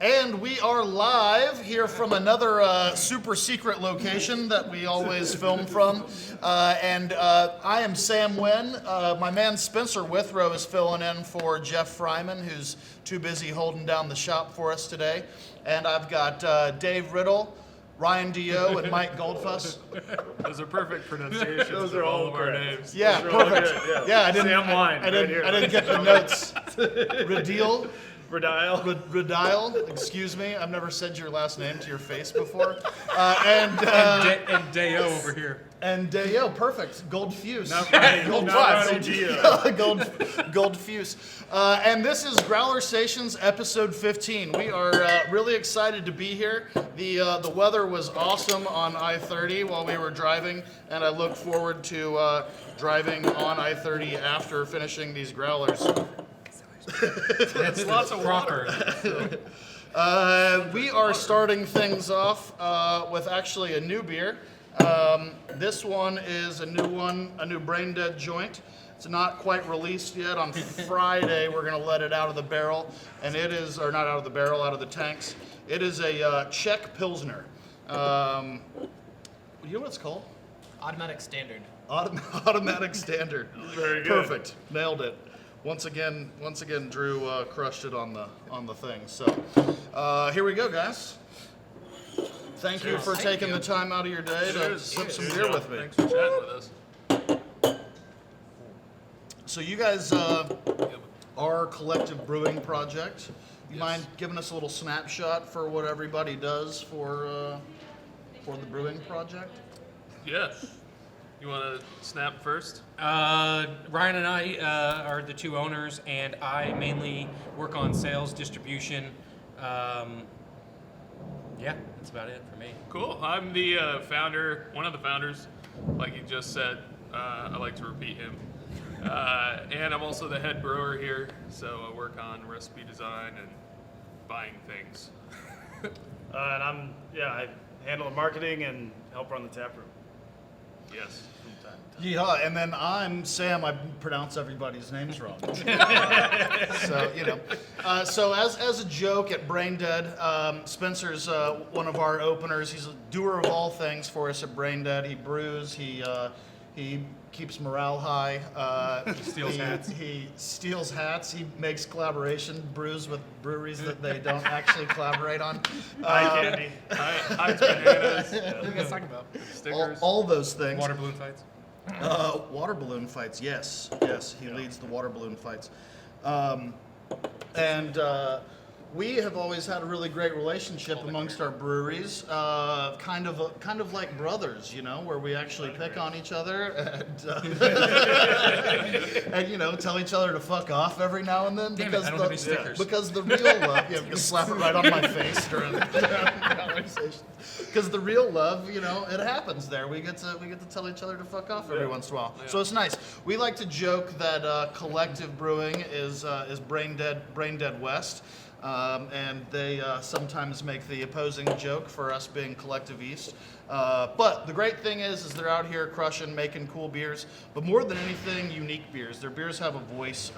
And we are live here from another super secret location that we always film from. I am Sam Wynne. My man Spencer Withrow is filling in for Jeff Fryman, who's too busy holding down the shop for us today. And I've got Dave Riddile, Ryan Deyo, and Mike Goldfuss. Those are perfect pronunciations. Those are all of our names. Yeah, perfect. Yeah, I didn't. Sam Wine. I didn't get the notes. Riddile. Riddile. Excuse me. I've never said your last name to your face before. And Deyo over here. And Deyo, perfect. Goldfuss. Not Goldfuss. And this is Growlersations episode 15. We are really excited to be here. The weather was awesome on I-30 while we were driving, and I look forward to driving on I-30 after finishing these growlers. That's lots of water. We are starting things off with actually a new beer. This one is a new BrainDead joint. It's not quite released yet. On Friday, we're going to let it out of the barrel, and it is, or not out of the barrel, out of the tanks. It is a Czech Pilsner. You know what it's called? Automatic Standard. Automatic Standard. Very good. Perfect. Nailed it. Once again, Drew crushed it on the thing. So here we go, guys. Thank you for taking the time out of your day to sip some beer with me. Thanks for chatting with us. So you guys are a collective brewing project. You mind giving us a little snapshot for what everybody does for the brewing project? Yeah. You want to snap first? Ryan and I are the two owners, and I mainly work on sales, distribution. Yeah, that's about it for me. Cool. I'm the founder, one of the founders, like you just said. I like to repeat him. And I'm also the head brewer here, so I work on recipe design and buying things. And I handle the marketing and help run the tap room. Yes. Yeah, and then I'm Sam. I pronounce everybody's names wrong. So so as a joke at BrainDead, Spencer's one of our openers. He's a doer of all things for us at BrainDead. He brews. He keeps morale high. He steals hats. He steals hats. He makes collaboration brews with breweries that they don't actually collaborate on. Eye candy. Hides bananas. What are you guys talking about? Stickers. All those things. Water balloon fights. Water balloon fights, yes. He leads the water balloon fights. We have always had a really great relationship amongst our breweries, kind of like brothers, where we actually pick on each other and tell each other to fuck off every now and then. Damn it, I don't have any stickers. Because the real love, just slap it right on my face during the conversation. Because the real love, it happens there. We get to tell each other to fuck off every once in a while. Yeah. So it's nice. We like to joke that collective brewing is BrainDead West. And they sometimes make the opposing joke for us being Collective East. But the great thing is they're out here crushing, making cool beers, but more than anything, unique beers. Their beers have a voice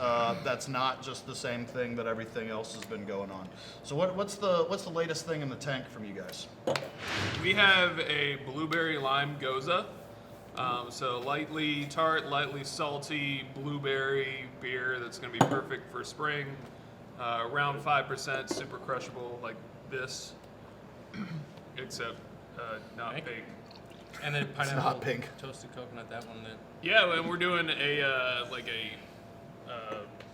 that's not just the same thing that everything else has been going on. So what's the latest thing in the tank from you guys? We have a blueberry lime goza. So lightly tart, lightly salty blueberry beer that's going to be perfect for spring. Around 5%, super crushable like this, except not pink. And then pineapple, not pink. Toasted coconut, that one. Yeah, and we're doing a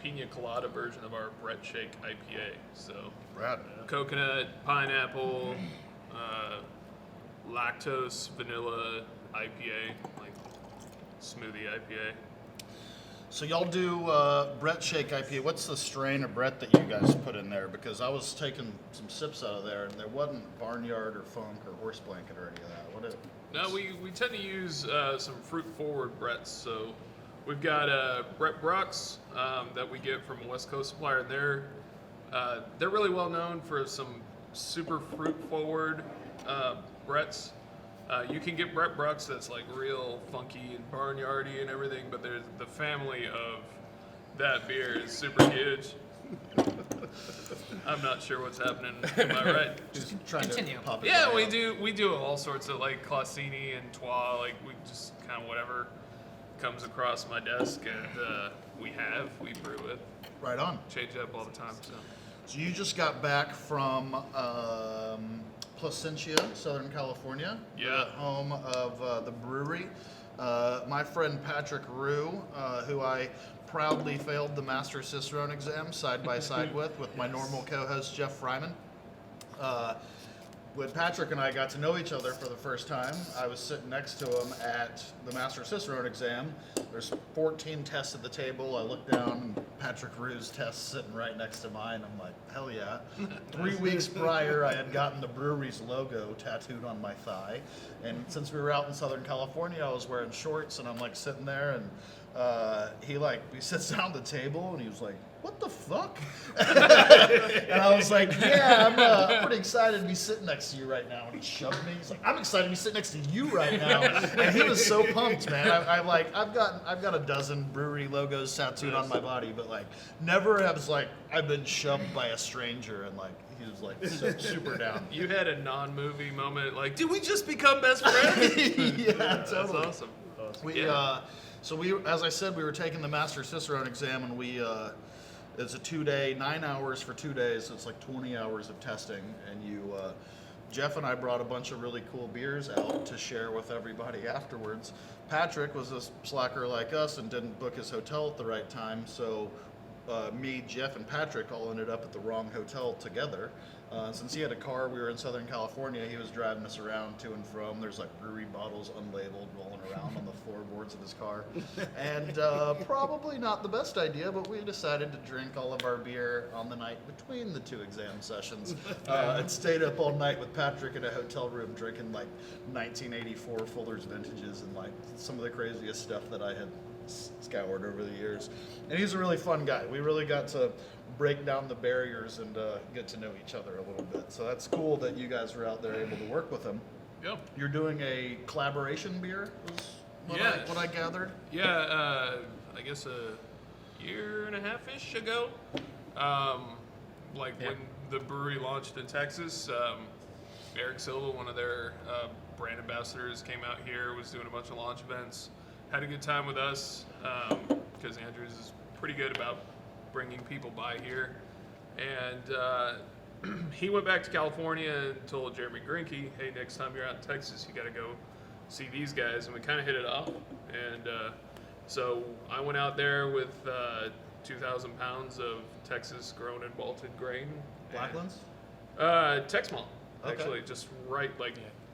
pina colada version of our Brett Shake IPA. So Rad. coconut, pineapple, lactose, vanilla IPA, like smoothie IPA. So y'all do Brett Shake IPA. What's the strain of Brett that you guys put in there? Because I was taking some sips out of there, and there wasn't Barnyard or Funk or Horse Blanket or any of that. What is it? No, we tend to use some fruit-forward Bretts. So we've got Brett Brooks that we get from a West Coast supplier. And they're really well known for some super fruit-forward Bretts. You can get Brett Brooks that's like real funky and barnyardy and everything, but there's the family of that beer is super huge. I'm not sure what's happening. Am I right? Just trying Continue. to pop it. Yeah, back we up. do all sorts of like Classini and Trois, like we just kind of whatever comes across my desk and we brew with. Right on. Change it up all the time. So you just got back from Placentia, Southern California. Yeah. The home of the brewery. My friend Patrick Rue, who I proudly failed the Master Cicerone exam side by side with my normal co-host Jeff Fryman. When Patrick and I got to know each other for the first time, I was sitting next to him at the Master Cicerone exam. There's 14 tests at the table. I look down, and Patrick Rue's test sitting right next to mine. I'm like, hell yeah. 3 weeks prior, I had gotten the brewery's logo tattooed on my thigh. And since we were out in Southern California, I was wearing shorts, and I'm like sitting there, and he sits down at the table, and he was like, what the fuck? And I was like, yeah, I'm pretty excited to be sitting next to you right now. And he shoved me. He's like, I'm excited to be sitting next to you right now. And he was so pumped, man. I've got a dozen brewery logos tattooed on my body, but like never has like I've been shoved by a stranger, and like he was like super down. You had a non-movie moment, like, did we just become best friends? Yeah, That's totally. awesome. So as I said, we were taking the Master Cicerone exam, and it's a 2-day, 9 hours for 2 days, so it's like 20 hours of testing, and Jeff and I brought a bunch of really cool beers out to share with everybody afterwards. Patrick was a slacker like us and didn't book his hotel at the right time, so me, Jeff, and Patrick all ended up at the wrong hotel together. Since he had a car, we were in Southern California, he was driving us around to and from. There's like brewery bottles unlabeled rolling around on the floorboards of his car. And probably not the best idea, but we decided to drink all of our beer on the night between the 2 exam sessions. And stayed up all night with Patrick in a hotel room drinking like 1984 Fuller's vintages and like some of the craziest stuff that I had scoured over the years. And he's a really fun guy. We really got to break down the barriers and get to know each other a little bit. So that's cool that you guys were out there able to work with him. Yep. You're doing a collaboration beer, is what I gathered? Yeah, I guess a year and a half-ish ago, when the brewery launched in Texas, Eric Silva, one of their brand ambassadors, came out here, was doing a bunch of launch events, had a good time with us, because Andrews is pretty good about bringing people by here. And he went back to California and told Jeremy Grinke, hey, next time you're out in Texas, you got to go see these guys. And we kind of hit it off. And so I went out there with 2,000 pounds of Texas grown and malted grain. Blacklands? Texmont, Okay. actually, just right,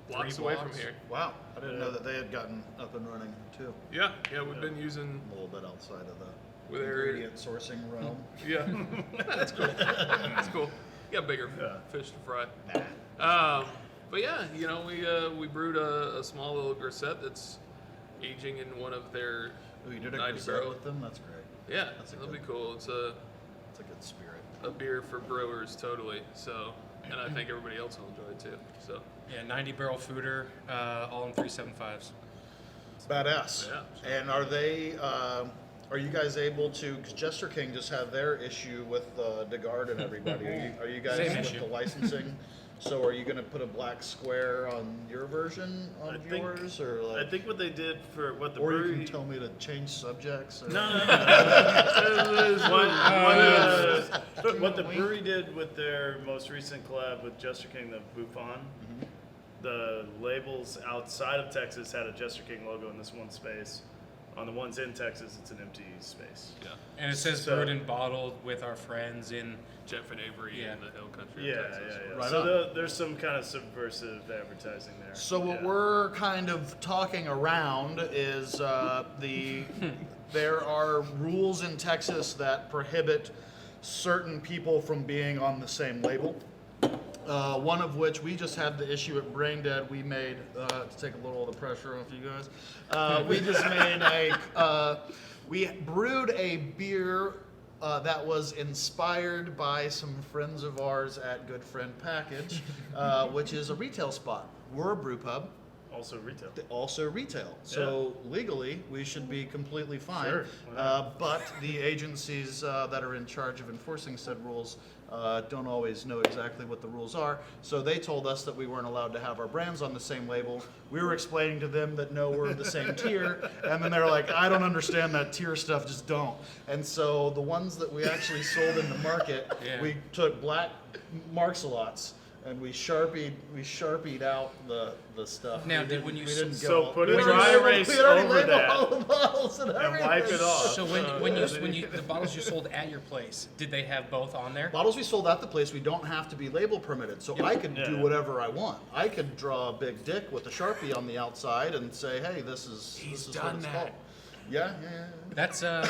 blocks 3 away blocks? from here. Wow, I didn't know that they had gotten up and running too. Yeah, we've been using A little bit outside of the with area. ingredient sourcing realm. Yeah, that's cool. That's cool. You got bigger fish to fry. But yeah, we brewed a small little grisette that's aging in one of their Oh, you did a 90 grisette barrel. with them? That's great. Yeah, That's a that'll good- be cool. It's It's a good spirit. a beer for brewers, totally. So, and I think everybody else will enjoy it too. So, Yeah, 90 barrel Foeder, all in 375s. Badass. Yeah. And are you guys able to, because Jester King just had their issue with DeGard and everybody. Are you guys Same with issue. the licensing? So are you going to put a black square on your version of yours? Or I think what they did for what the or brewery... you can tell me to change subjects? Or, No. What the brewery did with their most recent collab with Jester King, the Buffon, the labels outside of Texas had a Jester King logo in this one space. On the ones in Texas, it's an empty space. yeah. And it says So- brewed and bottled with our friends in. Jeff and Avery Yeah. in the Hill Country Yeah, of Texas. yeah. Right So on. there's some kind of subversive advertising there. So what Yeah. we're kind of talking around is there are rules in Texas that prohibit certain people from being on the same label. One of which we just had the issue at BrainDead. We made to take a little of the pressure off you guys. We just made we brewed a beer that was inspired by some friends of ours at Good Friend Package, which is a retail spot. We're a brew pub. Also retail. also retail. So legally, we should be completely fine. Sure, why not? But the agencies that are in charge of enforcing said rules don't always know exactly what the rules are. So they told us that we weren't allowed to have our brands on the same label. We were explaining to them that no, we're the same tier. And then they were like, I don't understand that tier stuff, just don't. And so the ones that we actually sold in the market, we took black Marks-a-Lots and we sharpied out the stuff. Now, We didn't- when you we didn't so go- put a we dry already erase labeled- we already over labeled that all the bottles and and everything. wipe it off. So when you the bottles you sold at your place, did they have both on there? Bottles we sold at the place, we don't have to be label permitted, so I could do Yeah. whatever I want. I could draw a big dick with a Sharpie on the outside and say, hey, this is what done it's that. called. Yeah. That's so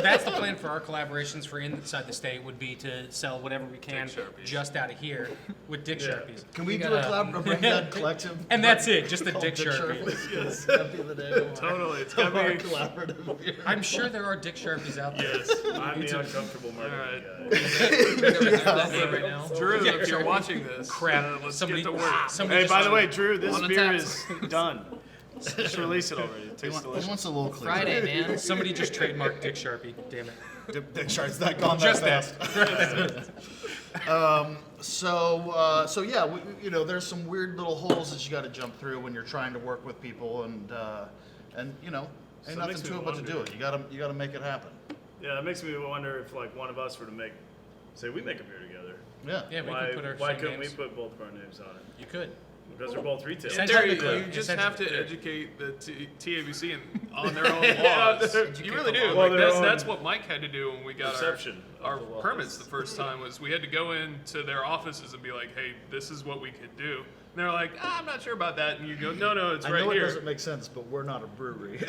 that's the plan for our collaborations for inside the state would be to sell whatever we can Dick Sharpies. just out of here with Dick Sharpies. Can we do a gotta- collab, a BrainDead collective? And that's it, just the called Dick Sharpie. Yes, that'd be the name of our- Totally, it's of gotta our be. collaborative beer. I'm sure there are Dick Sharpies out there. Yes, I'm the uncomfortable marketing Alright. guy. Right now. Drew, if you're watching this, Crap, let's somebody- get to work. somebody Hey, just- by the way, Drew, this On the beer taps. is done. Just release it already. It He tastes wants, delicious. he wants a little clear. Friday, man. Somebody just trademarked Dick Sharpie. Damn it. Dick Sharpie's not gone Just that that. fast. So yeah, there's some weird little holes that you got to jump through when you're trying to work with people, and ain't So it nothing makes me to it but to do wonder. it. You gotta make it happen. Yeah, it makes me wonder if like one of us were to say we make a beer together. Yeah. Yeah, we Why, could put our why same couldn't names. we put both of our names on it? You could. Because we're both retail. Essentially- Terry, Technically, you just essentially, have to yeah. educate the TABC on their own laws. You really do. Well, Like, their that's own what Mike had to do when we got perception our of the laws. permits the first time. Was we had to go into their offices and be like, "Hey, this is what we could do." And they're like, "I'm not sure about that." And you go, "No, it's I right know it here." doesn't make sense, but we're not a brewery.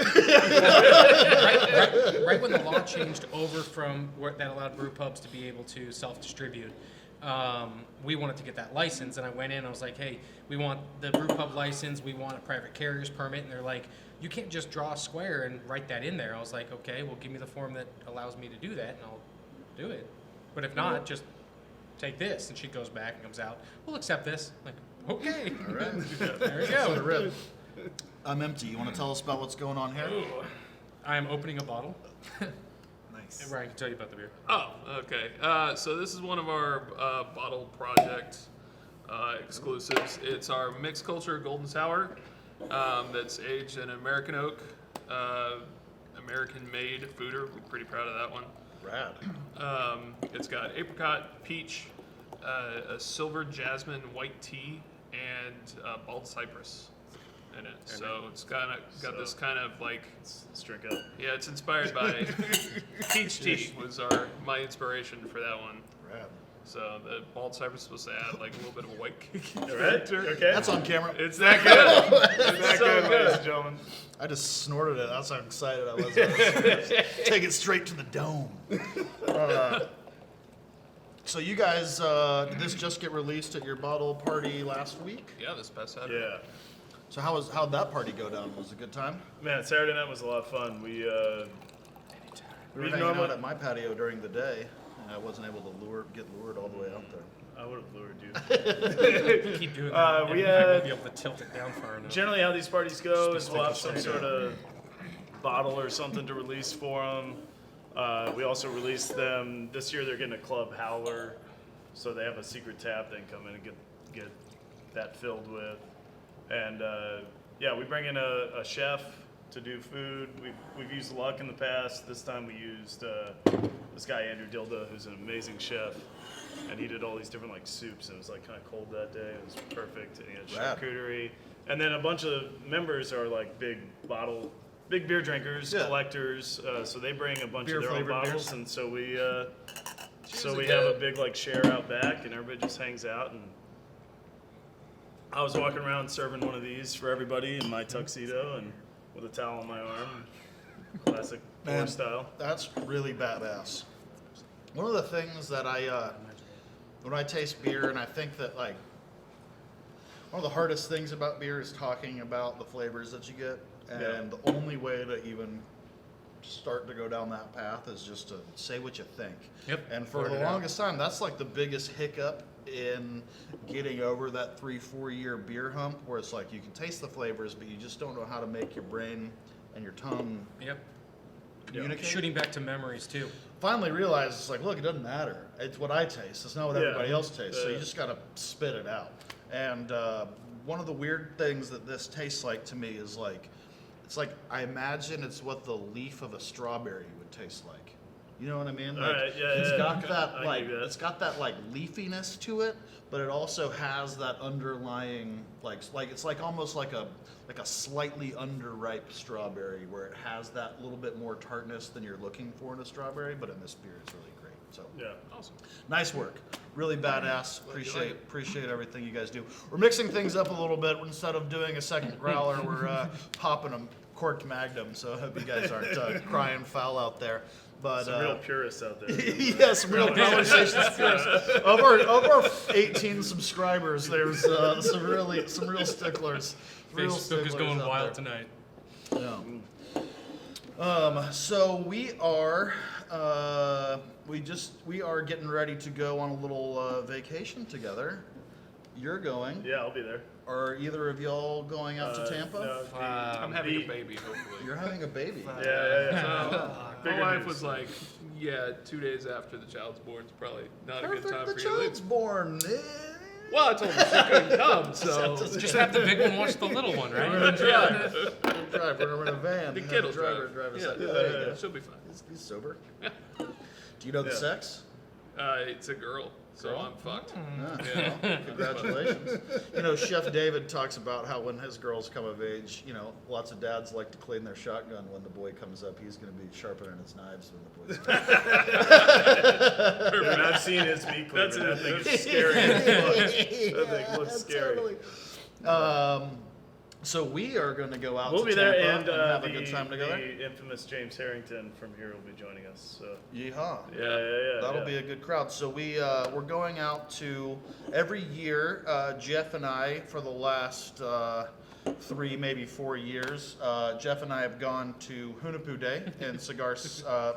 Right when the law changed over from where that allowed brew pubs to be able to self-distribute, we wanted to get that license, and I went in and I was like, hey, we want the brew pub license, we want a private carrier's permit, and they're like, you can't just draw a square and write that in there. I was like, okay, well, give me the form that allows me to do that, and I'll do it. But if not, just take this. And she goes back and comes out, we'll accept this. I'm like, okay. All right. There you So to go. rip. I'm empty. You want to tell us about what's going on here? I am opening a bottle. Nice. Ryan can tell you about the beer. Oh, okay. So this is one of our bottle project exclusives. It's our mixed culture golden sour that's aged in American oak, American-made Foeder. We're pretty proud of that one. Rad. It's got apricot, peach, a silver jasmine white tea, and bald cypress in it. So it's kind of got this kind of like, Let's drink up. yeah, it's inspired by peach tea was my inspiration for that one. Rad. So the bald cypress was supposed to add like a little bit of a white kick. All right. Okay. That's on camera. It's that good. That's It's so good, ladies good. and gentlemen. I just snorted it. That's how excited I was. Take it straight to the dome. So you guys, did this just get released at your bottle party last week? Yeah, this past Saturday. Yeah. So how'd that party go down? Was it a good time? Man, Saturday night was a lot of fun. We were hanging normally- out at my patio during the day, and I wasn't able to get lured all the way out there. I would have lured you. Keep doing that. we and I won't had- be able to tilt it down far enough. Generally, how these parties go is Just we'll be have some sticky sort of bottle or something to release for them. We also released them this year. They're getting a club howler, so they have a secret tap they can come in and get that filled with. And yeah, we bring in a chef to do food. We've used Luck in the past. This time we used this guy Andrew Dilda, who's an amazing chef, and he did all these different like soups. And it was like kind of cold that day. It was perfect. And he had Rad. charcuterie. And then a bunch of members are like big beer drinkers, Yeah. collectors. So they bring a bunch of their own Beer-flavored bottles, beers. and so we Cheers have a again. big like share out back, and everybody just hangs out. And I was walking around serving one of these for everybody in my tuxedo and with a towel on my arm, classic Man. war style. That's really badass. One of the things that when I taste beer, and I think that like one of the hardest things about beer is talking about the flavors that you get, and the only way to even starting to go down that path is just to say what you think. Yep. And for Word the it out. longest time, that's like the biggest hiccup in getting over that 3-4 year beer hump, where it's like you can taste the flavors, but you just don't know how to make your brain and your tongue Yep. communicate. Shooting back to memories too. Finally realized it's like, look, it doesn't matter. It's what I taste. It's not what everybody else tastes. So you Yeah. just gotta spit it out. And one of the weird things that this tastes like to me is like, it's like I imagine it's what the leaf of a strawberry would taste like. You know what I mean? Like, Alright, yeah, it's yeah. got that I like give you that. it's got that like leafiness to it, but it also has that underlying like it's like almost like a slightly underripe strawberry where it has that little bit more tartness than you're looking for in a strawberry, but in this beer it's really great. So Yeah. Awesome. nice work. Really badass. Glad you like it. Appreciate everything you guys do. We're mixing things up a little bit. Instead of doing a second growler, we're popping a corked Magnum. So I hope you guys aren't crying foul out there. But Some real purists out there. yeah, some real Growlersations purists. Of our 18 subscribers, there's some real sticklers. Real Facebook is sticklers going out wild there. tonight. Yeah. So we are we are getting ready to go on a little vacation together. You're going. Yeah, I'll be there. Are either of y'all going out to Tampa? No, I'm having a baby, hopefully. You're having a baby. Yeah. So, my Bigger wife news. was like, yeah, 2 days after the child's born is probably not a good Perfect. time The for you to leave. child's born. Well, I told her she couldn't come, so Just have the big one watch the little one, We're right? gonna drive. We're gonna drive. We're gonna rent a van. the Have kid a will driver drive. us Yeah, out. There you go. she'll be fine. He's sober. Do you know the Yeah. sex? It's a girl, so Girl? I'm fucked. Yeah. Well, congratulations. You know, Chef David talks about how when his girls come of age, you know, lots of dads like to clean their shotgun when the boy comes up. He's going to be sharpening his knives when the boy's And I've seen his meat That's cleaver. it. That thing is scary as fuck. That thing looks scary. Totally. So we are going to go out We'll to be Tampa there, and have a good time together. the infamous James Harrington from here will be joining us. So Yeehaw. yeah. That'll be a good crowd. So we're going out to every year. Jeff and I, for the last 3, maybe 4 years, Jeff and I have gone to Hunapoo Day in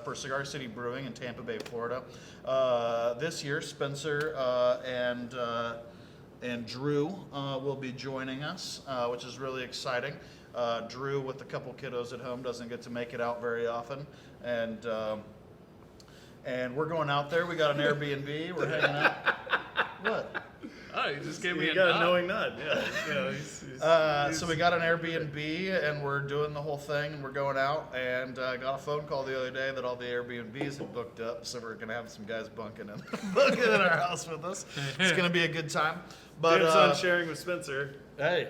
for Cigar City Brewing in Tampa Bay, Florida. This year, Spencer and Drew will be joining us, which is really exciting. Drew, with a couple kiddos at home, doesn't get to make it out very often, and we're going out there. We got an Airbnb. We're hanging out. What? Oh, you just gave me You a got a nod. knowing nod, yeah. You know, So we got an Airbnb, and we're doing the whole thing, and we're going out. And I got a phone call the other day that all the Airbnbs had booked up, so we're gonna have some guys bunking in our house with us. It's gonna be a good time. But James on sharing with Spencer. hey,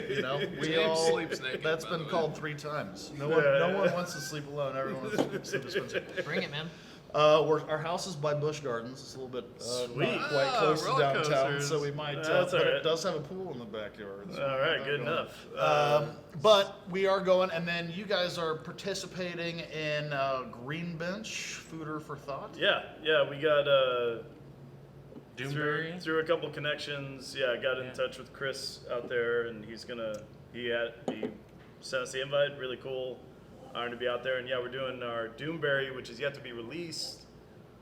you know, we James all sleeps naked, that's by the been way. called 3 times. No Yeah. one wants to sleep alone. Everyone wants to sleep with Spencer. Bring it, man. Our house is by Busch Gardens. It's a little bit Sweet. not quite close to roller downtown, coasters. so we might. That's but all it right. does have a pool in the backyard. so All we're right, not good going. enough. But we are going, and then you guys are participating in Green Bench Foeder for Thought. Yeah, we got Doomberry. through a couple connections. Yeah, I got in Yeah. touch with Chris out there, and he sent us the invite. Really cool. Honored to be out there, and yeah, we're doing our Doomberry, which is yet to be released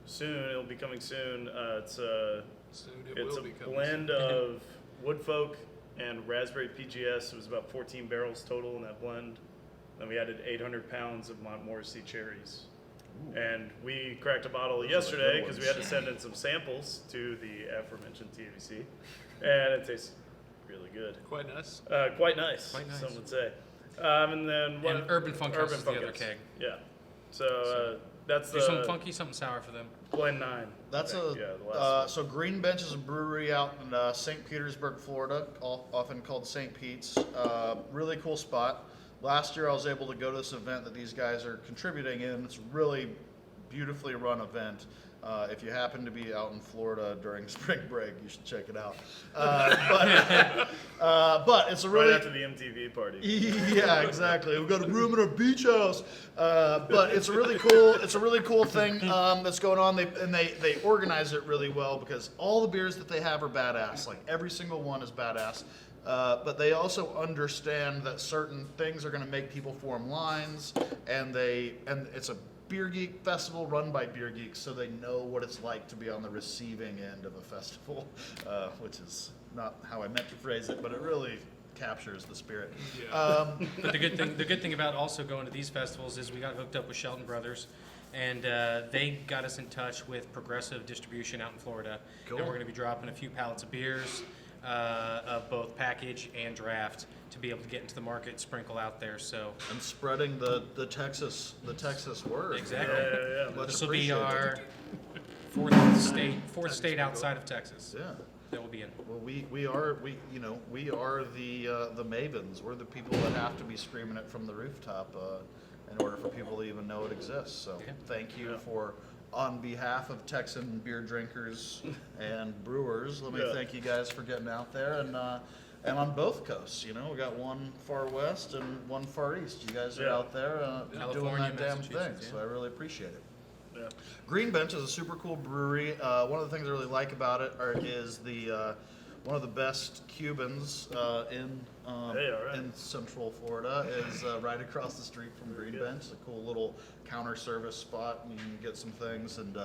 soon. It'll be coming soon. It's Soon it it's will a be coming. blend of Woodfolk and Raspberry PGS. It was about 14 barrels total in that blend. Then we added 800 pounds of Montmorency cherries. And we cracked a bottle Those are the yesterday good because we ones. had to send in some samples to the aforementioned TABC. And it tastes really good. Quite nice. Quite nice, Quite nice. some would say. And then what? And Urban Funk House is the other House. keg. Yeah. So that's There's some the funky, something sour for them. blend 9. That's I think. Yeah, the last one. so Green Bench is a brewery out in St. Petersburg, Florida, often called St. Pete's. Really cool spot. Last year I was able to go to this event that these guys are contributing in. It's a really beautifully run event. If you happen to be out in Florida during spring break, you should check it out. But it's a really Right after the MTV party. yeah, exactly. We've got a room in our beach house, but it's a really cool thing that's going on. They organize it really well because all the beers that they have are badass. Like every single one is badass. but they also understand that certain things are going to make people form lines, and it's a beer geek festival run by beer geeks, so they know what it's like to be on the receiving end of a festival, which is not how I meant to phrase it, but it really captures the spirit. Yeah. But the good thing about also going to these festivals is we got hooked up with Shelton Brothers, and they got us in touch with Progressive Distribution out in Florida. Cool. And we're going to be dropping a few pallets of beers, of both package and draft, to be able to get into the market, sprinkle out there. So And spreading the Texas word. Exactly. Yeah. Much this will be appreciated. our fourth state outside of Texas Yeah. that will be in. Well, we are the mavens. We're the people that have to be screaming it from the rooftop in order for people to even know it exists. So Yeah. thank you Yeah. for, on behalf of Texan beer drinkers and brewers, let me Yeah. thank you guys for getting out there and on both coasts. You know, we got one far west and one far east. You guys are Yeah. out there doing California, that damn thing. Massachusetts, So yeah. I really appreciate it. Yeah. Green Bench is a super cool brewery. One of the things I really like about it is the one of the best Cubans in Hey, all right. in Central Florida is right across the street from Green good. Bench. A cool little counter service spot, and you can get some things, and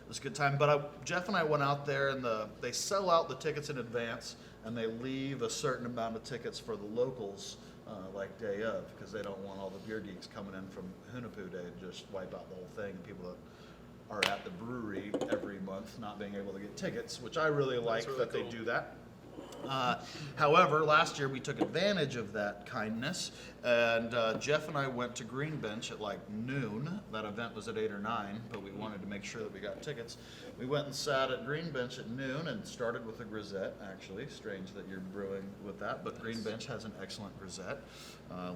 it's a good time. But Jeff and I went out there, and they sell out the tickets in advance, and they leave a certain amount of tickets for the locals. Like day of, because they don't want all the beer geeks coming in from Hunapoo Day to just wipe out the whole thing. People that are at the brewery every month not being able to get tickets, which I really like really that cool. they do that. However, last year we took advantage of that kindness, and Jeff and I went to Green Bench at like noon. That event was at 8 or 9, but we wanted to make sure that we got tickets. We went and sat at Green Bench at noon and started with a grisette, actually. Strange that you're brewing with that, but Green Bench has an excellent grisette.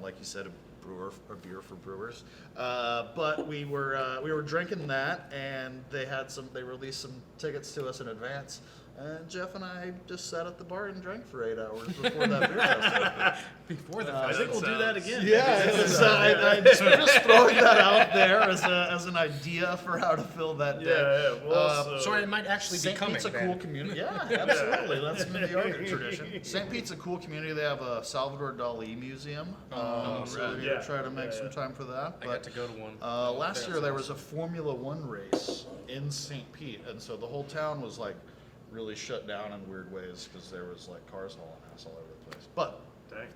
Like you said, a beer for brewers. But we were drinking that, and they released some tickets to us in advance. And Jeff and I just sat at the bar and drank for 8 hours before that beer festival. Before the I think we'll do that again. Yeah, it was, just throwing that out there as an idea for how to fill that day. Yeah. Well, So it might actually be St. coming. Pete's a then. cool community. Yeah, absolutely. That's the art tradition. St. Pete's a cool community. They have a Salvador Dali museum. So we're right. gonna try to make Yeah, some yeah. time for that. I got to go to one. Last year there was a Formula One race in St. Pete, and so the whole town was like really shut down in weird ways because there was like cars hauling ass all over the place. But Dang.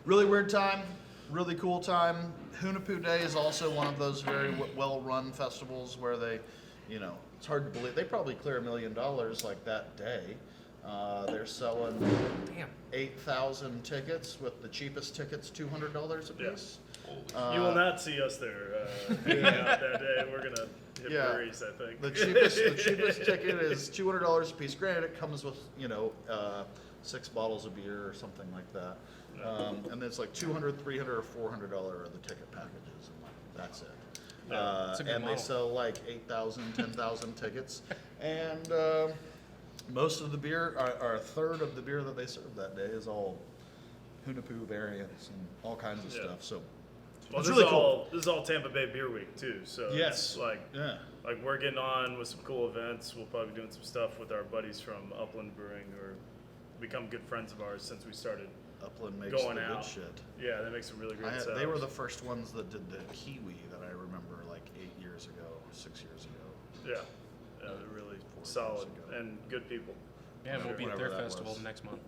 really weird time, really cool time. Hunapoo Day is also one of those very well-run festivals where they, it's hard to believe they probably clear $1 million like that day. They're selling Damn. 8,000 tickets, with the cheapest tickets $200 a piece. You will not see us there hanging out that day. We're gonna hit Yeah. breweries, I think. The cheapest ticket is $200 a piece. Granted, it comes with 6 bottles of beer or something like that, and it's like $200, $300, or $400 are the ticket packages, and that's it. Yeah, it's a good And they model. sell like 8,000, 10,000 tickets, and most of the beer, or a third of the beer that they serve that day, is all Hunapoo variants and all kinds of Yeah. stuff. So Well, it's this really is cool. all this is all Tampa Bay Beer Week too. So Yes. it's like Yeah. we're getting on with some cool events. We'll probably be doing some stuff with our buddies from Upland Brewing, who are become good friends of ours since we started. Upland makes Going the good out. shit. Yeah, they make some really great stuff. They were the first ones that did the kiwi that I remember like 8 years ago, 6 years ago. Yeah, they're really 4 years solid ago. and good people. Yeah, we'll be at their Whatever that festival was. next month.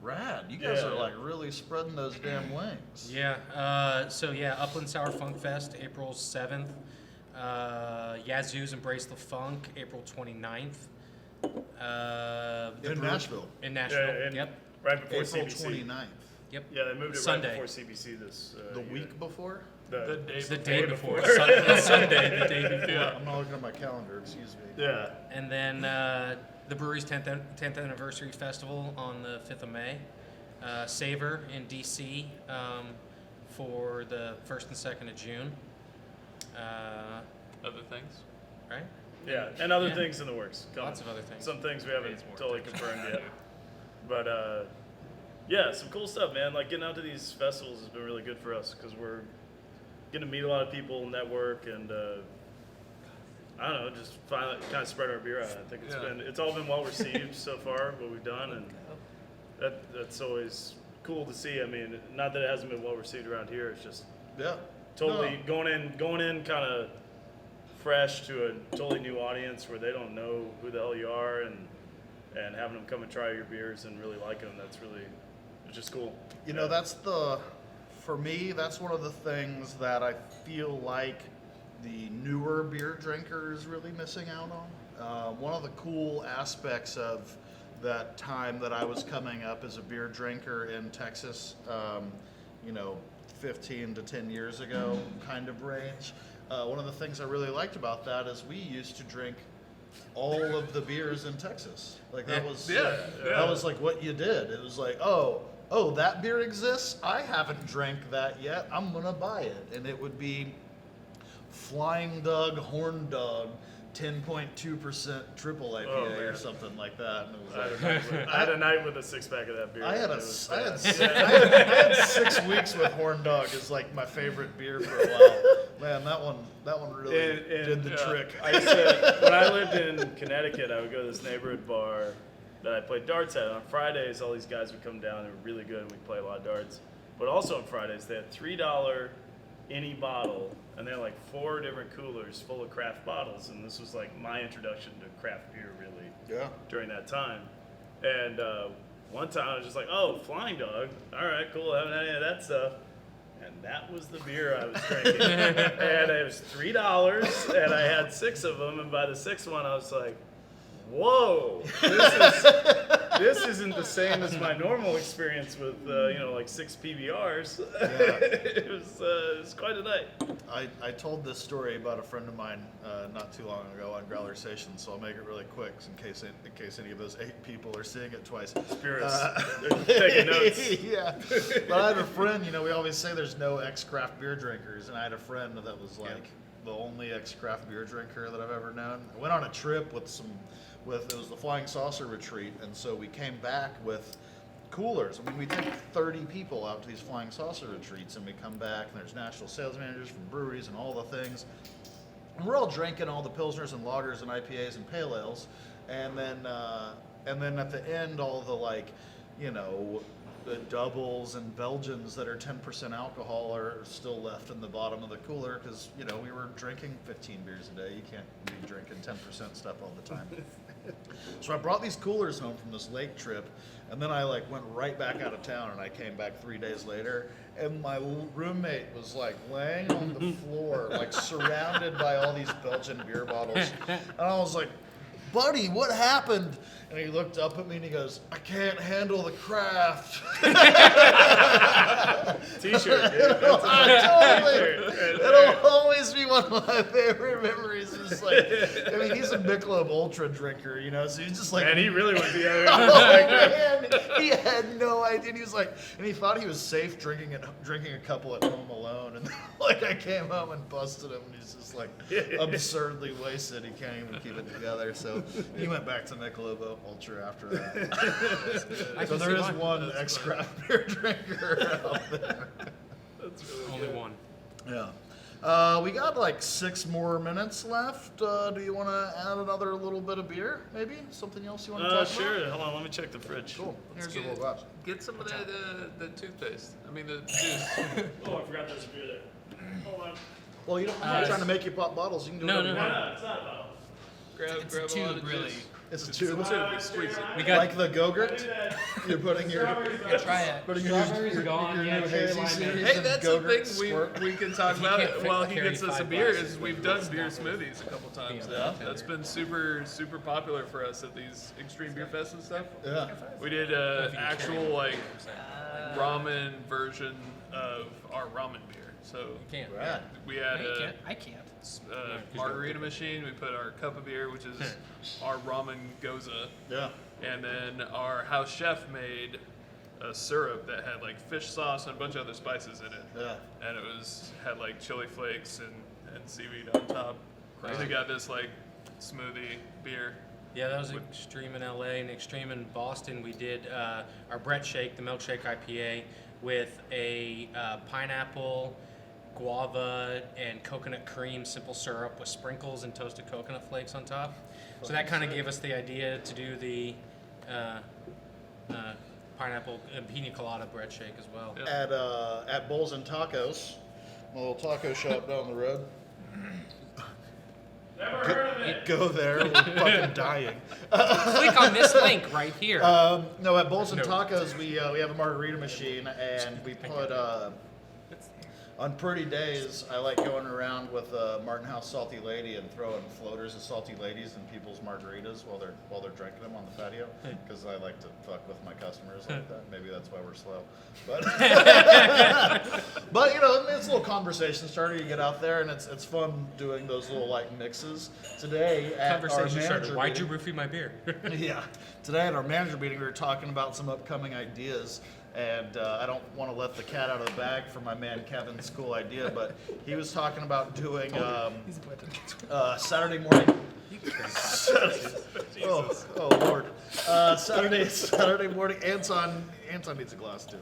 Rad. You guys Yeah. are like really spreading those damn wings. Yeah. Upland Sour Funk Fest, April 7th. Yazoo's Embrace the Funk, April 29th. In Nashville. In Nashville. Yeah, and Yep. right before April CBC. 29th. Yep. Yeah, they moved it Sunday. right before CBC this The year. week before? The day It's the before. day before. Sunday, the day before. Yeah. I'm not looking at my calendar, excuse me. Yeah. And then the brewery's 10th anniversary festival on the 5th of May. Savor in DC for the 1st and 2nd of June. Other things. Right? Yeah, and other Yeah. things in the works. coming. Lots of other things. Some things we haven't Needs more totally attention. confirmed yet. But yeah, some cool stuff, man. Like getting out to these festivals has been really good for us because we're getting to meet a lot of people, network, and I don't know, just finally kind of spread our beer out. I think Yeah. it's all been well received so far, what we've done, and that's always cool to see. I mean, not that it hasn't been well received around here. It's just Yeah. totally going in kind of fresh to a totally new audience where they don't know who the hell you are, and having them come and try your beers and really liking them. It's just cool. You know, for me, that's one of the things that I feel like the newer beer drinker is really missing out on. One of the cool aspects of that time that I was coming up as a beer drinker in Texas, 15 to 10 years ago kind of range. One of the things I really liked about that is we used to drink all of the beers in Texas. Like that was that was like what you did. It was like, oh, that beer exists? I haven't drank that yet. I'm gonna buy it. And it would be Flying Dog, Horn Dog, 10.2% triple IPA or something like that. And it was like, I had a night with a 6-pack of that beer. I had It was I had bad. 6 weeks with Horn Dog is like my favorite beer for a while. Man, that one really did the trick. I used to, when I lived in Connecticut, I would go to this neighborhood bar that I played darts at. On Fridays, all these guys would come down. They were really good, and we'd play a lot of darts. But also on Fridays, they had $3 any bottle, and they had like 4 different coolers full of craft bottles. And this was like my introduction to craft beer, really, during that time. And one time I was just like, oh, Flying Dog. All right, cool. I haven't had any of that stuff. And that was the beer I was drinking. And it was $3, and I had 6 of them. And by the 6th one, I was like, whoa, this isn't the same as my normal experience with, like 6 PBRs. It was quite a night. I told this story about a friend of mine not too long ago on Growlersations, so I'll make it really quick in case any of those 8 people are seeing it twice. Spirits, they're taking notes. Yeah, but I had a friend. We always say there's no ex-craft beer drinkers, and I had a friend that was like the only ex-craft beer drinker that I've ever known. I went on a trip with it was the Flying Saucer retreat, and so we came back with coolers. I mean, we take 30 people out to these Flying Saucer retreats, and we come back, and there's national sales managers from breweries and all the things. And we're all drinking all the Pilsners and Lagers and IPAs and Pale Ales, and then at the end, all the doubles and Belgians that are 10% alcohol are still left in the bottom of the cooler because, we were drinking 15 beers a day. You can't be drinking 10% stuff all the time. So I brought these coolers home from this lake trip, and then I went right back out of town, and I came back 3 days later, and my roommate was laying on the floor, surrounded by all these Belgian beer bottles. And I was like, buddy, what happened? And he looked up at me and he goes, I can't handle the craft. T-shirt, dude. That's a t-shirt. It'll always be one of my favorite memories. It's he's a Michelob Ultra drinker, so he's just And he really went the other man, he had no idea. And he was and he thought he was safe drinking a couple at home alone. And I came home and busted him, and he's just absurdly wasted. He can't even keep it together. So he went back to Michelob Ultra after that. So there is one ex-craft beer drinker out there. That's really Only good. one. Yeah. We got 6 more minutes left. Do you want to add another little bit of beer, maybe? Something else you want to talk Sure. Hold on, let me check the fridge. about? Cool. Here's Let's a little glass. Get some of that the toothpaste. I mean the juice. Oh, I forgot there's a beer there. Hold on. Well, I'm not trying to make you pop bottles. You can do No, whatever no, you no. want. It's not a bottle. Grab It's a a lot tube, of really. juice. It's a tube. Squeeze it. We got Like the Go-Gurt? You're putting your... Try it. Putting your Strawberries gone, your yeah, new cherry hazy lime series in. Hey, and that's Go-Gurt something squirt. we can talk He about can't fit while he carry gets us a 5 beer. glasses Is we've with done this beer stuff. smoothies a couple times Yeah. now. That's been super popular for us at these extreme beer fests and stuff. Yeah. We did an actual ramen version of our ramen beer. So You can't. Rad. we had No, you a can't. I can't. margarita machine. We put our cup of beer, which is our ramen goza, Yeah. and then our house chef made a syrup that had fish sauce and a bunch of other spices in it. Yeah. And it had chili flakes and seaweed on top. So we got this smoothie beer. Yeah, that was extreme in LA, and extreme in Boston. We did our Brett Shake, the milkshake IPA, with a pineapple, guava, and coconut cream simple syrup with sprinkles and toasted coconut flakes on top. So that kind of gave us the idea to do the pineapple and pina colada bread shake as well. Yeah. At Bowls and Tacos, a little taco shop down the road. Never heard of it. Go there, we're fucking dying. Click on this link right here. No, at Bowls and No. Tacos, we have a margarita machine, and we put on pretty days. I like going around with a Martin House Salty Lady and throwing floaters of Salty Ladies in people's margaritas while they're drinking them on the patio, because I like to fuck with my customers like that. Maybe that's why we're slow, but but you know, it's a little conversation starter. You get out there, and it's fun doing those little like mixes. Today at our Conversation starter. manager Why'd you meeting- roofie my beer? yeah. Today at our manager meeting, we were talking about some upcoming ideas, and I don't want to let the cat out of the bag for my man Kevin's cool idea, but he was talking about doing Saturday morning. Oh Lord! Saturday morning. Anton needs a glass too.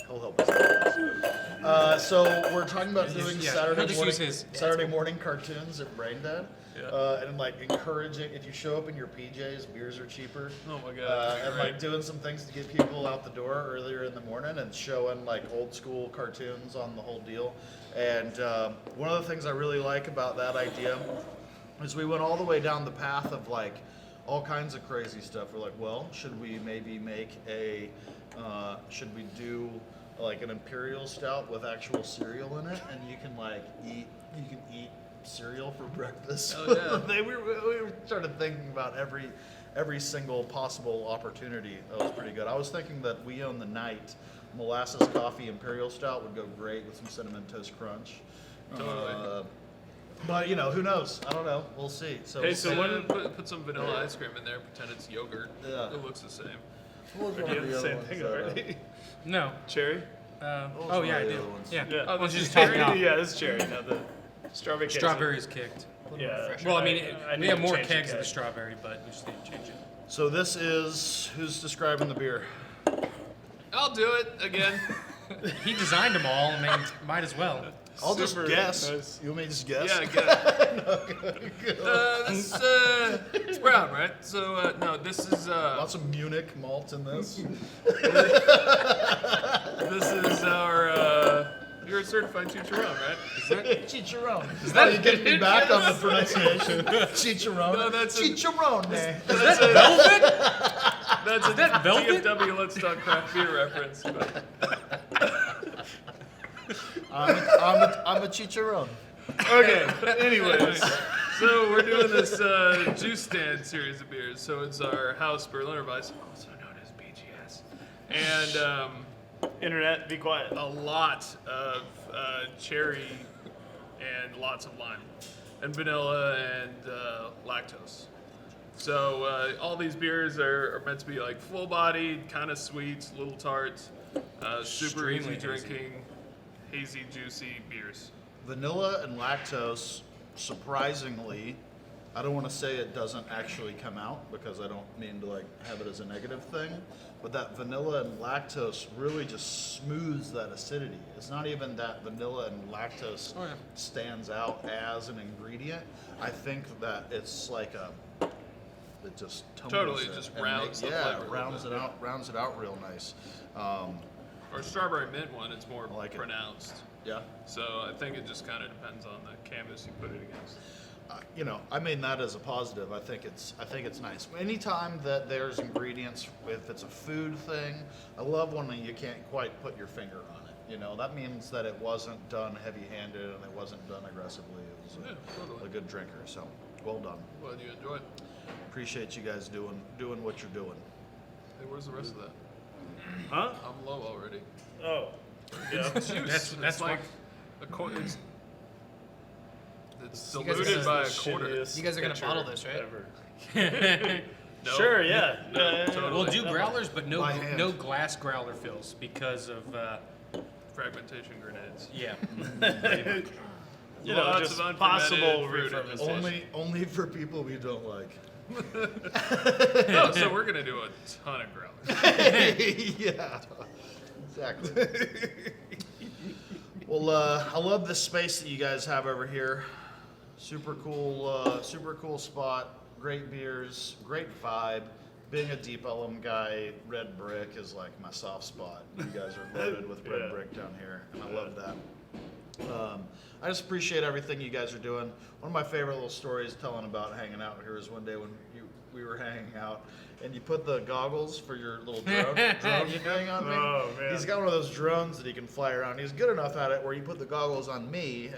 He'll help us. So we're talking about doing Yeah, Saturday he'll just morning. use his. Saturday morning cartoons at BrainDead. Yeah. And like encouraging, if you show up in your PJs, beers are cheaper. Oh my God. And like doing some things to get people out the door earlier in the morning and showing like old school cartoons on the whole deal. And one of the things I really like about that idea is we went all the way down the path of like all kinds of crazy stuff. We're like, well, should we maybe make should we do like an imperial stout with actual cereal in it, and you can eat cereal for breakfast. Oh, yeah. we started thinking about every single possible opportunity. That was pretty good. I was thinking that We Own the Night molasses coffee imperial stout would go great with some cinnamon toast crunch. Totally. But you know, who knows? I don't know. We'll see. So, Hey, so when- put some vanilla ice cream in there, pretend it's yogurt. Yeah. It looks the same. what was Do one you of have the the other same ones thing that, already? No. Cherry? Oh yeah, I one of the do. other ones? Yeah. Yeah. Oh, Well, this just is talk cherry? now. Yeah, this is cherry. Now the strawberry cake. Strawberry's kicked. Yeah. Well, I mean, I we need have to more change the kegs of the keg. strawberry, but we just need to change it. So this is who's describing the beer? I'll do it again. He designed them all. I mean, might as well. I'll just Super guess. nice. You want me to just guess? Yeah, get it. It's brown, right? So no, this is Lots of Munich malt in this. this is our. You're a certified chicharron, right? Chicharron. Is that you getting me back on the pronunciation? Chicharron. No, that's a- Chicharron. That's a Velvet? That's a that velvet? DFW Let's Talk Craft Beer reference. But I'm a chicharron. Okay. Anyways. so we're doing this juice stand series of beers. So it's our House Berliner Weiss, also known as BGS, and Internet, be quiet. a lot of cherry and lots of lime, and vanilla and lactose. So all these beers are meant to be like full-bodied, kind of sweet, little tart, super Extremely easy hazy. drinking, hazy, juicy beers. Vanilla and lactose, surprisingly, I don't want to say it doesn't actually come out because I don't mean to like have it as a negative thing, but that vanilla and lactose really just smooths that acidity. It's not even that vanilla and lactose Oh, yeah. stands out as an ingredient. I think that it's like it just tumbles Totally, it just and rounds the flavor a little rounds bit. rounds it out real nice. Our strawberry mint one, it's more I like it. pronounced. Yeah. So I think it just kind of depends on the canvas you put it against. You know, I mean that as a positive. I think it's nice. Anytime that there's ingredients, if it's a food thing, I love when you can't quite put your finger on it. You know, that means that it wasn't done heavy-handed and it wasn't done aggressively. It was Yeah, totally. a good drinker. So, well done. Glad you enjoyed. Appreciate you guys doing what you're doing. Hey, where's the rest of that? Huh? I'm low already. Oh. Yeah. It's juice. That's it's like why- a quarter. It's You guys are diluted gonna- by a quarter. Shittiest You guys are gonna picture bottle this, right? ever. No. Sure, yeah. No, Yeah, yeah, yeah. totally. We'll do growlers, but By hand. no glass growler fills because of Fragmentation grenades. yeah. You know, Lots just of unfermented possible fruit in this refermentation. Only for people we don't like. No, so we're gonna do a ton of growlers. Yeah, exactly. Well, I love the space that you guys have over here. Super cool spot. Great beers, great vibe. being a Deep Ellum guy, red brick is like my soft spot. You guys are loaded with red Yeah. brick down here, and I love that. I just appreciate everything you guys are doing. One of my favorite little stories telling about hanging out here is one day when we were hanging out, and you put the goggles for your little drone thing on me. Oh, man. He's got one of those drones that he can fly around. He's good enough at it where he put the goggles on me,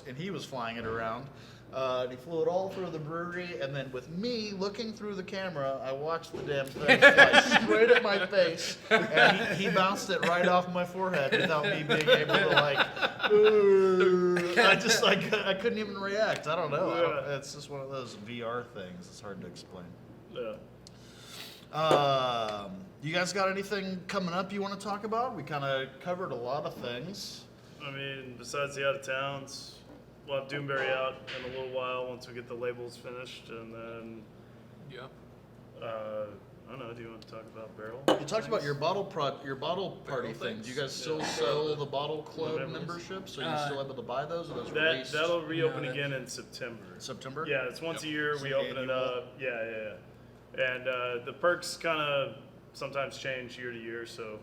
and he was flying it around. And he flew it all through the brewery, and then with me looking through the camera, I watched the damn thing fly straight at my face, and he bounced it right off my forehead without me being able to like. Ooh. I couldn't even react. I don't know. Yeah. It's just one of those VR things. It's hard to explain. Yeah. You guys got anything coming up you want to talk about? We kind of covered a lot of things. I mean, besides the out of towns, we'll have Doomberry out in a little while once we get the labels finished, and then Yeah. I don't know. Do you want to talk about barrel? You talked about your bottle party thing. Do you guys still sell the bottle club Members. memberships? Are you still able to buy those? Or those released? That'll reopen No, that- again in September. September? Yeah, it's once a year. It's We an open it annual. up. Yeah. And the perks kind of sometimes change year to year, so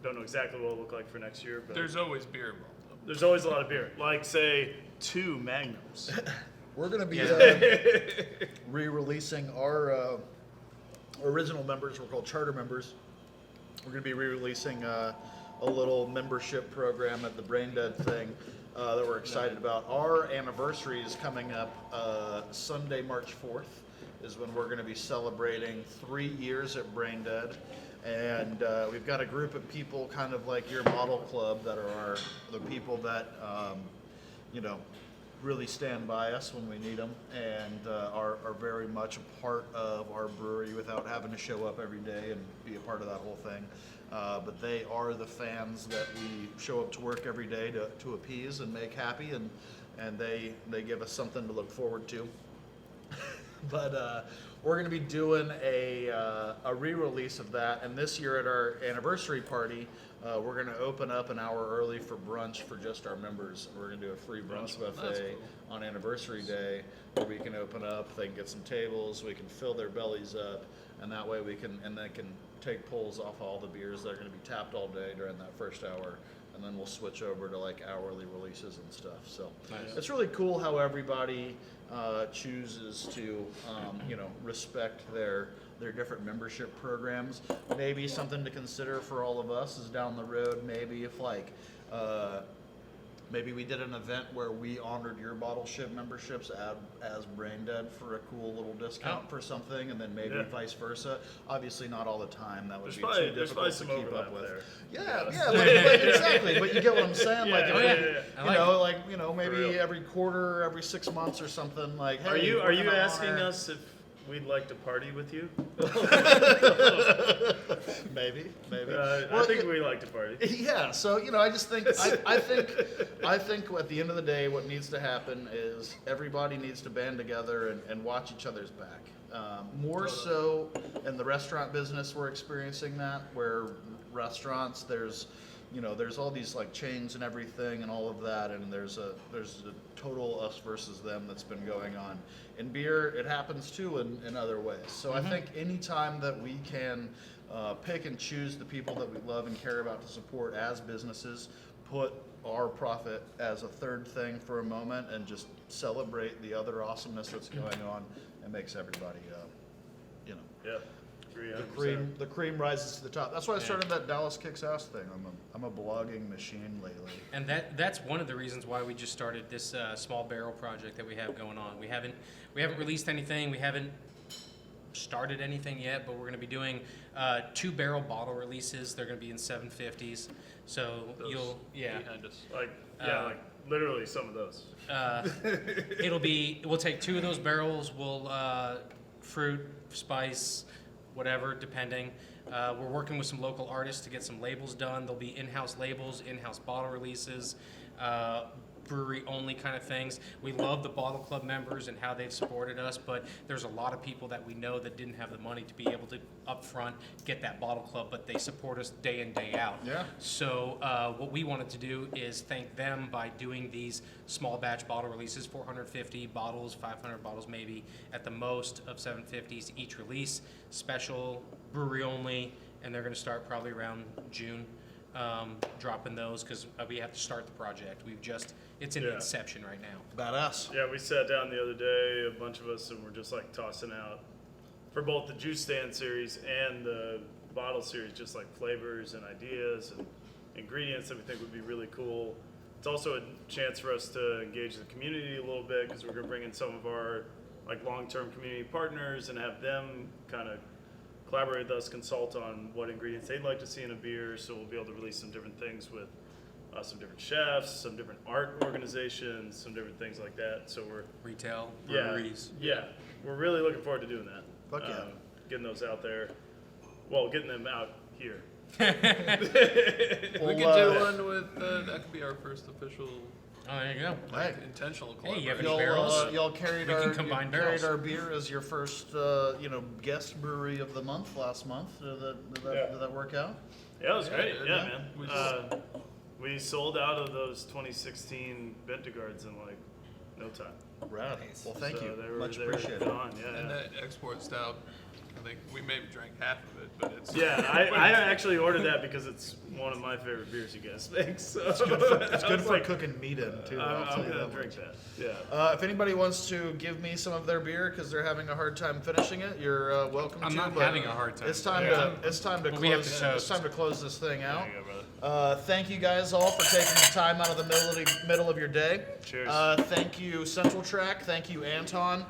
don't know exactly what it'll look like for next year. But There's always beer involved. there's always a lot of beer, like say 2 Magnums. We're going to be Yeah. re-releasing our original members. We're called charter members. We're going to be re-releasing a little membership program at the BrainDead thing that we're excited about. Our anniversary is coming up Sunday, March 4th is when we're going to be celebrating 3 years at BrainDead. And we've got a group of people kind of like your model club that are the people that, really stand by us when we need them and are very much a part of our brewery without having to show up every day and be a part of that whole thing. But they are the fans that we show up to work every day to appease and make happy, and they give us something to look forward to. But we're going to be doing a re-release of that, and this year at our anniversary party, we're going to open up an hour early for brunch for just our members. We're going to do a free brunch buffet on anniversary day, where we can open up, they can get some tables, we can fill their bellies up, and that way they can take pulls off all the beers that are going to be tapped all day during that first hour. And then we'll switch over to like hourly releases and stuff. So it's really cool how everybody chooses to, respect their different membership programs. Maybe something to consider for all of us is down the road. Maybe if maybe we did an event where we honored your bottle ship memberships as BrainDead for a cool little discount for something, and then maybe vice versa. Obviously, not all the time. That would be too difficult to keep up with. there. Yeah, exactly. But you get what I'm saying. Like, Yeah. Maybe every quarter, every 6 months or something. Like, hey, Are you we're gonna asking honor- us if we'd like to party with you? Maybe. I think we like to party. Yeah, so I just think I think at the end of the day, what needs to happen is everybody needs to band together and watch each other's back. More so in the restaurant business, we're experiencing that, where restaurants there's all these like chains and everything and all of that, and there's a total us versus them that's been going on. In beer, it happens too in other ways. So I think anytime that we can pick and choose the people that we love and care about to support as businesses, put our profit as a third thing for a moment, and just celebrate the other awesomeness that's going on, it makes everybody, Yeah, agree 100%. the cream rises to the top. That's why I started that Dallas Kicks Ass thing. I'm a blogging machine lately. And that's one of the reasons why we just started this small barrel project that we have going on. We haven't released anything. We haven't started anything yet, but we're going to be doing 2 barrel bottle releases. They're going to be in 750s. So Those behind us. Like literally some of those. we'll take 2 of those barrels. We'll fruit, spice, whatever, depending. We're working with some local artists to get some labels done. There'll be in-house labels, in-house bottle releases. brewery only kind of things. We love the Bottle Club members and how they've supported us, but there's a lot of people that we know that didn't have the money to be able to upfront get that Bottle Club, but they support us day in, day out. Yeah. So what we wanted to do is thank them by doing these small batch bottle releases, 450 bottles, 500 bottles maybe at the most of 750s each release, special, brewery only, and they're going to start probably around June. Dropping those because we have to start the project. It's in Yeah. inception right now. Badass. Yeah, we sat down the other day, a bunch of us, and we're just like tossing out for both the juice stand series and the bottle series, just like flavors and ideas and ingredients that we think would be really cool. It's also a chance for us to engage the community a little bit because we're going to bring in some of our like long-term community partners and have them kind of collaborate with us, consult on what ingredients they'd like to see in a beer. So we'll be able to release some different things with some different chefs, some different art organizations, some different things like that. So we're Retail, yeah, breweries. yeah, we're really looking forward to doing that. Fuck yeah. Getting those out there. Well, getting them out here. We could do one with that could be our first official Oh, there you go. Hey. intentional Hey, you have collaboration. any barrels? Y'all carried We can our combine carried barrels. our beer as your first guest brewery of the month last month. Did that work out? Yeah, it was great. Yeah, Yeah, yeah. man. We sold out of those 2016 Ventigards in like no time. Rad. Well, thank So you. they were, Much they were appreciated. gone. Yeah, And yeah. that export stout, I think we maybe drank half of it, but it's Yeah, I actually ordered that because it's one of my favorite beers you guys make. So It's good for cooking meat in too. I'll tell I'm you gonna that drink much. that. Yeah. If anybody wants to give me some of their beer because they're having a hard time finishing it, you're welcome I'm to. not but having a hard time. It's time Yeah. to Well, we have close. to It's time to close this thing out. There you go, brother. Thank you guys all for taking the time out of the middle of your day. Cheers. Thank you, Central Track. Thank you, Anton.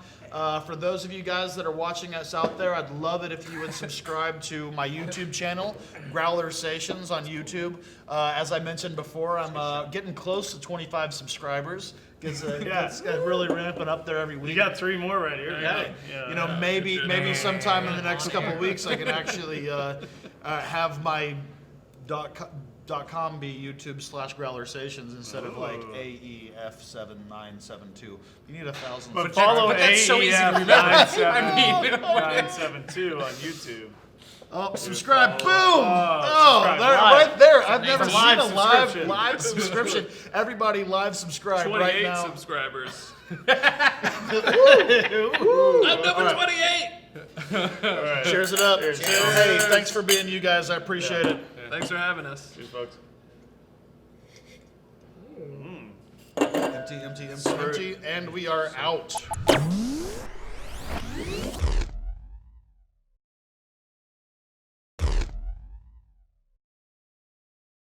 For those of you guys that are watching us out there, I'd love it if you would subscribe to my YouTube channel, Growlersations on YouTube. As I mentioned before, I'm getting close to 25 subscribers. It's really ramping up there every week. You got 3 more right here. Hey, Yeah. maybe sometime in the next couple of weeks I can actually have my .com be YouTube/Growlersations instead of like AEF7972. You need 1,000. But subscribers. follow that's so easy to AEF remember. I mean, 972 on YouTube. Oh, subscribe! Boom! subscribe There, live. right there. I've never For seen live a subscription. live subscription. Everybody live subscribe 28 right now. subscribers. Ooh. I'm number 28. All right. Cheers it up. Cheers. Hey, thanks for being you guys. I appreciate it. Thanks for having us. Cheers, folks. Empty, and we are out.